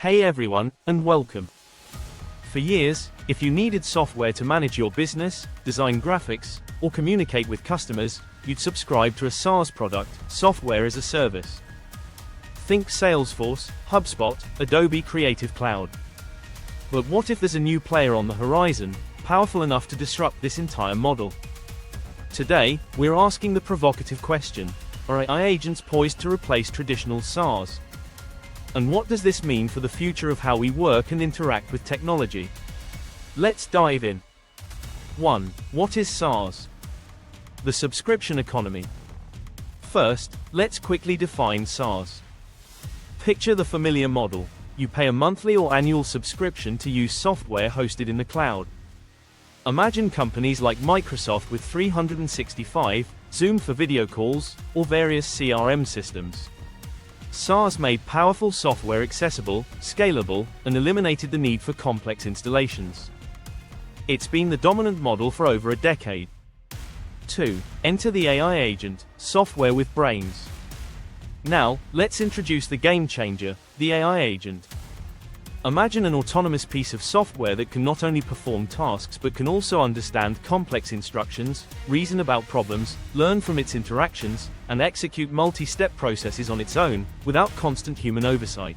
Hey everyone, and welcome. For years, if you needed software to manage your business, design graphics, or communicate with customers, you'd subscribe to a SaaS product, software as a service. Think Salesforce, HubSpot, Adobe Creative Cloud. But what if there's a new player on the horizon, powerful enough to disrupt this entire model? Today, we're asking the provocative question: are AI agents poised to replace traditional SaaS? And what does this mean for the future of how we work and interact with technology? Let's dive in. 1. What is SaaS? The subscription economy. First, let's quickly define SaaS. Picture the familiar model. You pay a monthly or annual subscription to use software hosted in the cloud. Imagine companies like Microsoft with 365, Zoom for video calls, or various CRM systems. SaaS made powerful software accessible, scalable, and eliminated the need for complex installations. It's been the dominant model for over a decade. 2. Enter the AI agent, software with brains. Now, let's introduce the game changer, the AI agent. Imagine an autonomous piece of software that can not only perform tasks but can also understand complex instructions, reason about problems, learn from its interactions, and execute multi-step processes on its own, without constant human oversight.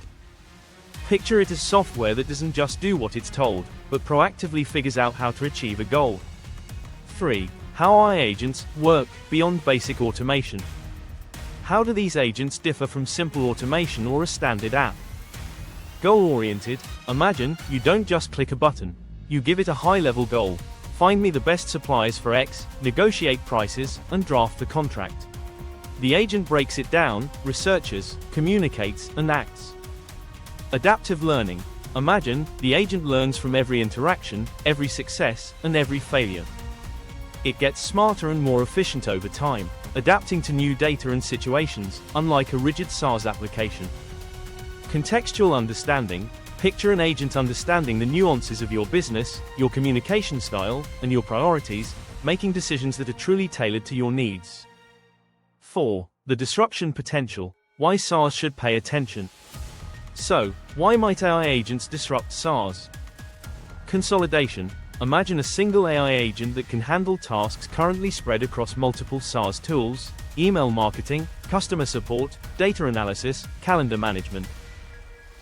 Picture it as software that doesn't just do what it's told, but proactively figures out how to achieve a goal. 3. How AI agents work beyond basic automation. How do these agents differ from simple automation or a standard app? Goal-oriented. Imagine, you don't just click a button. You give it a high-level goal. Find me the best suppliers for X, negotiate prices, and draft the contract. The agent breaks it down, researches, communicates, and acts. Adaptive learning. Imagine, the agent learns from every interaction, every success, and every failure. It gets smarter and more efficient over time, adapting to new data and situations, unlike a rigid SaaS application. Contextual understanding. Picture an agent understanding the nuances of your business, your communication style, and your priorities, making decisions that are truly tailored to your needs. 4. The disruption potential. Why SaaS should pay attention. So, why might AI agents disrupt SaaS? Consolidation. Imagine a single AI agent that can handle tasks currently spread across multiple SaaS tools: email marketing, customer support, data analysis, calendar management.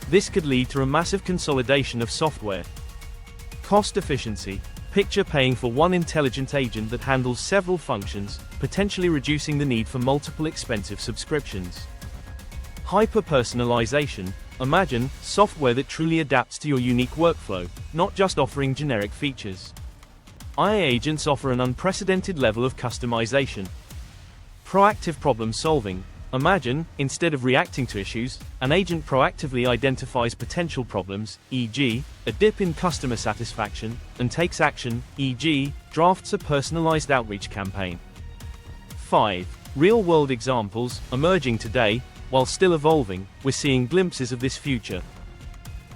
This could lead to a massive consolidation of software. Cost efficiency. Picture paying for one intelligent agent that handles several functions, potentially reducing the need for multiple expensive subscriptions. Hyper-personalization. Imagine software that truly adapts to your unique workflow, not just offering generic features. AI agents offer an unprecedented level of customization. Proactive problem solving. Imagine, instead of reacting to issues, an agent proactively identifies potential problems, e.g., a dip in customer satisfaction, and takes action, e.g., drafts a personalized outreach campaign. 5. Real-world examples. Emerging today, while still evolving, we're seeing glimpses of this future.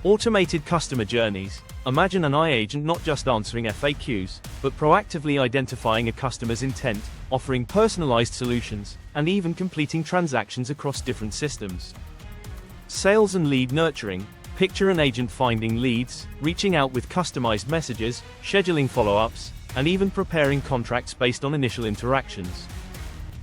Automated customer journeys. Imagine an AI agent not just answering FAQs, but proactively identifying a customer's intent, offering personalized solutions, and even completing transactions across different systems. Sales and lead nurturing. Picture an agent finding leads, reaching out with customized messages, scheduling follow-ups, and even preparing contracts based on initial interactions.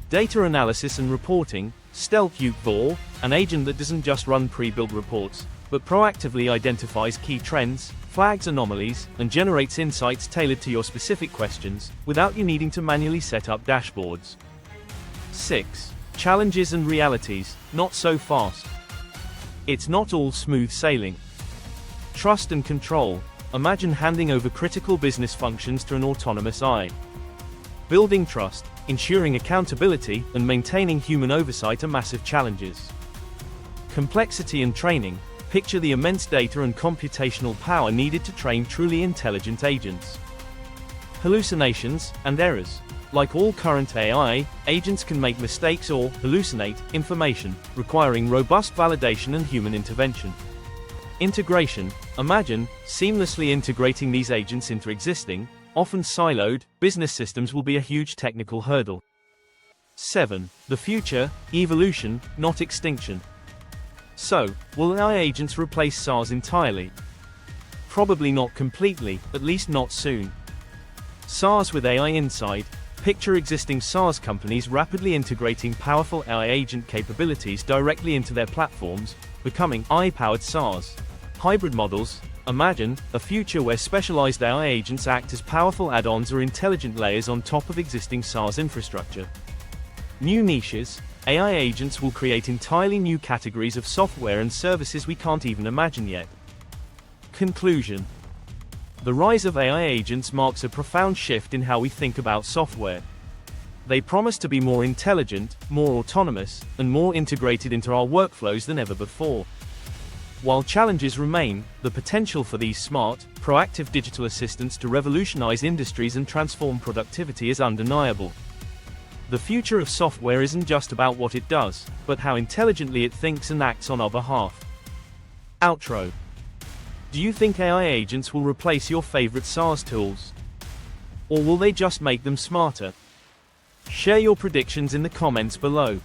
Data analysis and reporting. Stealth UV, an agent that doesn't just run pre-built reports, but proactively identifies key trends, flags anomalies, and generates insights tailored to your specific questions, without you needing to manually set up dashboards. 6. Challenges and realities. Not so fast. It's not all smooth sailing. Trust and control. Imagine handing over critical business functions to an autonomous AI. Building trust, ensuring accountability, and maintaining human oversight are massive challenges. Complexity and training. Picture the immense data and computational power needed to train truly intelligent agents. Hallucinations and errors. Like all current AI, agents can make mistakes or hallucinate information, requiring robust validation and human intervention. Integration. Imagine seamlessly integrating these agents into existing, often siloed, business systems will be a huge technical hurdle. 7. The future, evolution, not extinction. So, will AI agents replace SaaS entirely? Probably not completely, at least not soon. SaaS with AI inside. Picture existing SaaS companies rapidly integrating powerful AI agent capabilities directly into their platforms, becoming AI-powered SaaS. Hybrid models. Imagine a future where specialized AI agents act as powerful add-ons or intelligent layers on top of existing SaaS infrastructure. New niches. AI agents will create entirely new categories of software and services we can't even imagine yet. Conclusion. The rise of AI agents marks a profound shift in how we think about software. They promise to be more intelligent, more autonomous, and more integrated into our workflows than ever before. While challenges remain, the potential for these smart, proactive digital assistants to revolutionize industries and transform productivity is undeniable. The future of software isn't just about what it does, but how intelligently it thinks and acts on our behalf. Outro. Do you think AI agents will replace your favorite SaaS tools? Or will they just make them smarter? Share your predictions in the comments below.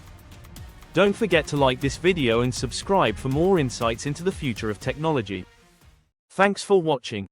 Don't forget to like this video and subscribe for more insights into the future of technology. Thanks for watching.